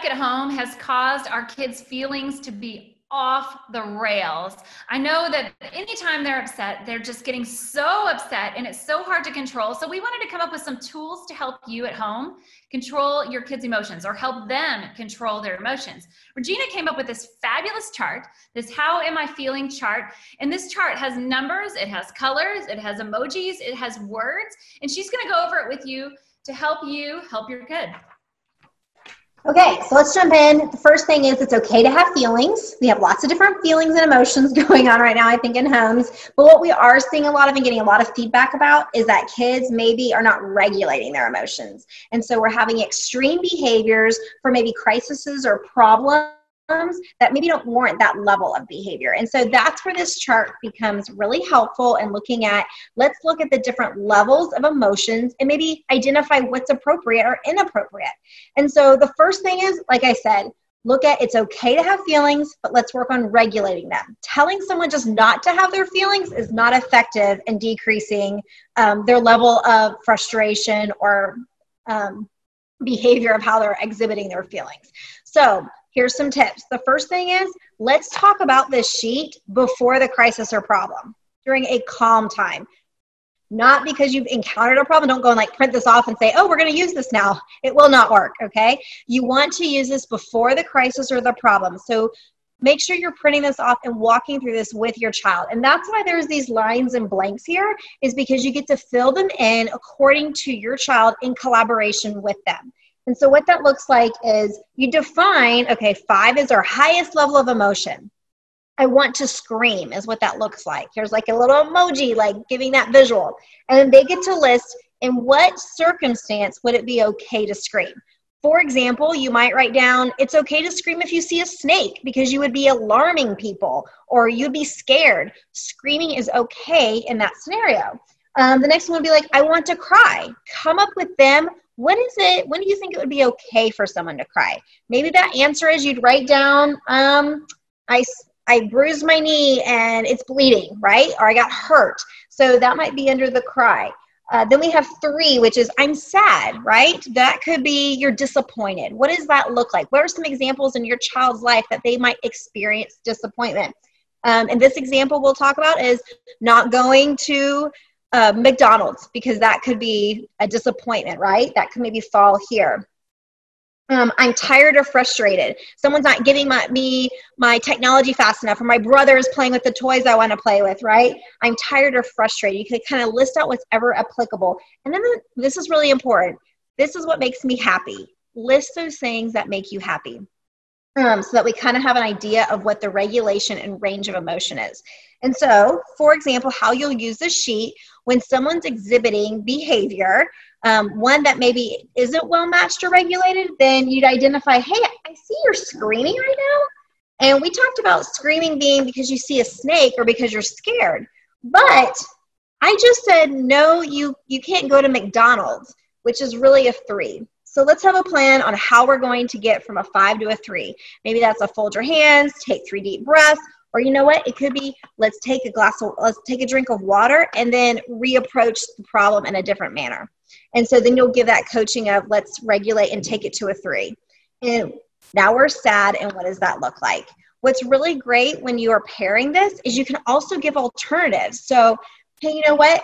stuck at home has caused our kids' feelings to be off the rails. I know that anytime they're upset, they're just getting so upset and it's so hard to control. So we wanted to come up with some tools to help you at home control your kids' emotions or help them control their emotions. Regina came up with this fabulous chart, this How Am I Feeling chart. And this chart has numbers, it has colors, it has emojis, it has words, and she's going to go over it with you to help you help your kid. Okay, so let's jump in. The first thing is it's okay to have feelings. We have lots of different feelings and emotions going on right now, I think, in homes. But what we are seeing a lot of and getting a lot of feedback about is that kids maybe are not regulating their emotions. And so we're having extreme behaviors for maybe crises or problems that maybe don't warrant that level of behavior. And so that's where this chart becomes really helpful in looking at, let's look at the different levels of emotions and maybe identify what's appropriate or inappropriate. And so the first thing is, like I said, look at it's okay to have feelings, but let's work on regulating them. Telling someone just not to have their feelings is not effective in decreasing their level of frustration or behavior of how they're exhibiting their feelings. So here's some tips. The first thing is, let's talk about this sheet before the crisis or problem, during a calm time. Not because you've encountered a problem. Don't go and like print this off and say, oh, we're going to use this now. It will not work, okay? You want to use this before the crisis or the problem. So make sure you're printing this off and walking through this with your child. And that's why there's these lines and blanks here, is because you get to fill them in according to your child in collaboration with them. And so what that looks like is you define, okay, 5 is our highest level of emotion. I want to scream is what that looks like. Here's like a little emoji, like giving that visual. And then they get to list in what circumstance would it be okay to scream. For example, you might write down, it's okay to scream if you see a snake because you would be alarming people or you'd be scared. Screaming is okay in that scenario. The next one would be like, I want to cry. Come up with them. What is it? When do you think it would be okay for someone to cry? Maybe that answer is you'd write down, I bruised my knee and it's bleeding, right? Or I got hurt. So that might be under the cry. Then we have 3, which is I'm sad, right? That could be you're disappointed. What does that look like? What are some examples in your child's life that they might experience disappointment? And this example we'll talk about is not going to McDonald's, because that could be a disappointment, right? That could maybe fall here. I'm tired or frustrated. Someone's not giving me my technology fast enough, or my brother is playing with the toys I want to play with, right? I'm tired or frustrated. You could kind of list out what's ever applicable. And then this is really important. This is what makes me happy. List those things that make you happy. So that we kind of have an idea of what the regulation and range of emotion is. And so, for example, how you'll use this sheet when someone's exhibiting behavior, one that maybe isn't well matched or regulated, then you'd identify, hey, I see you're screaming right now. And we talked about screaming being because you see a snake or because you're scared. But I just said, no, you can't go to McDonald's, which is really a 3. So let's have a plan on how we're going to get from a 5 to a 3. Maybe that's a fold your hands, take 3 deep breaths, or you know what? It could be let's take a drink of water and then reapproach the problem in a different manner. And so then you'll give that coaching of let's regulate and take it to a 3. And now we're sad, and what does that look like? What's really great when you are pairing this is you can also give alternatives. So, hey, you know what?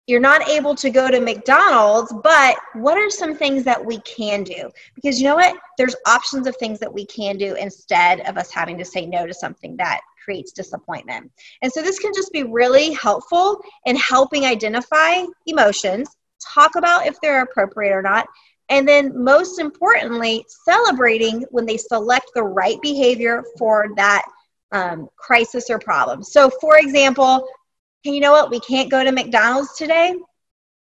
You're not able to go to McDonald's, but what are some things that we can do? Because you know what? There's options of things that we can do instead of us having to say no to something that creates disappointment. And so this can just be really helpful in helping identify emotions, talk about if they're appropriate or not, and then most importantly, celebrating when they select the right behavior for that crisis or problem. So for example, hey, you know what, we can't go to McDonald's today.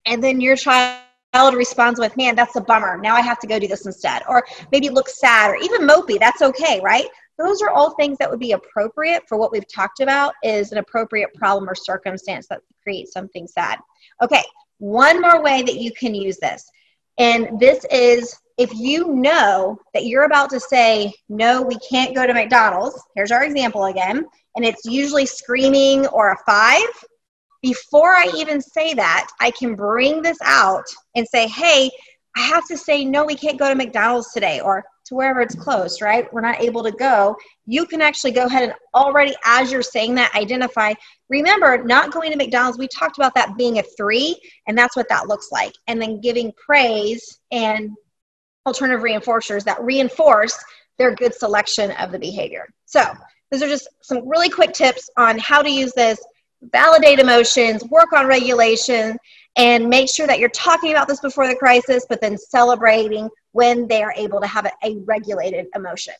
And then your child responds with, man, that's a bummer. Now I have to go do this instead. Or maybe look sad or even mopey. That's okay, right? Those are all things that would be appropriate for what we've talked about is an appropriate problem or circumstance that creates something sad. Okay, one more way that you can use this. And this is if you know that you're about to say, no, we can't go to McDonald's. Here's our example again. And it's usually screaming or a 5. Before I even say that, I can bring this out and say, hey, I have to say, no, we can't go to McDonald's today. Or to wherever it's close, right? We're not able to go. You can actually go ahead and already, as you're saying that, identify. Remember, not going to McDonald's, we talked about that being a 3, and that's what that looks like. And then giving praise and alternative reinforcers that reinforce their good selection of the behavior. So those are just some really quick tips on how to use this, validate emotions, work on regulation, and make sure that you're talking about this before the crisis, but then celebrating when they are able to have a regulated emotion.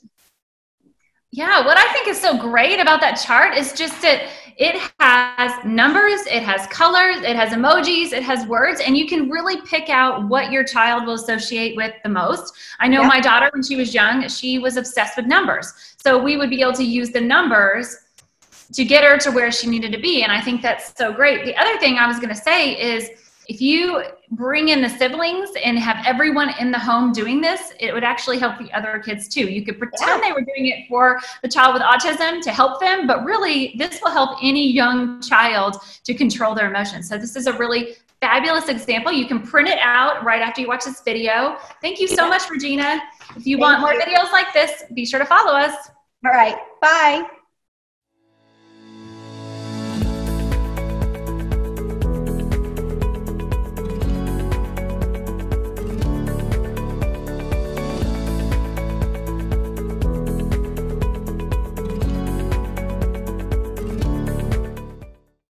Yeah, what I think is so great about that chart is just that it has numbers, it has colors, it has emojis, it has words, and you can really pick out what your child will associate with the most. I know my daughter, when she was young, she was obsessed with numbers. So we would be able to use the numbers to get her to where she needed to be. And I think that's so great. The other thing I was going to say is, if you bring in the siblings and have everyone in the home doing this, it would actually help the other kids too. You could pretend they were doing it for the child with autism to help them, but really this will help any young child to control their emotions. So this is a really fabulous example. You can print it out right after you watch this video. Thank you so much, Regina. If you want more videos like this, be sure to follow us. All right. Bye.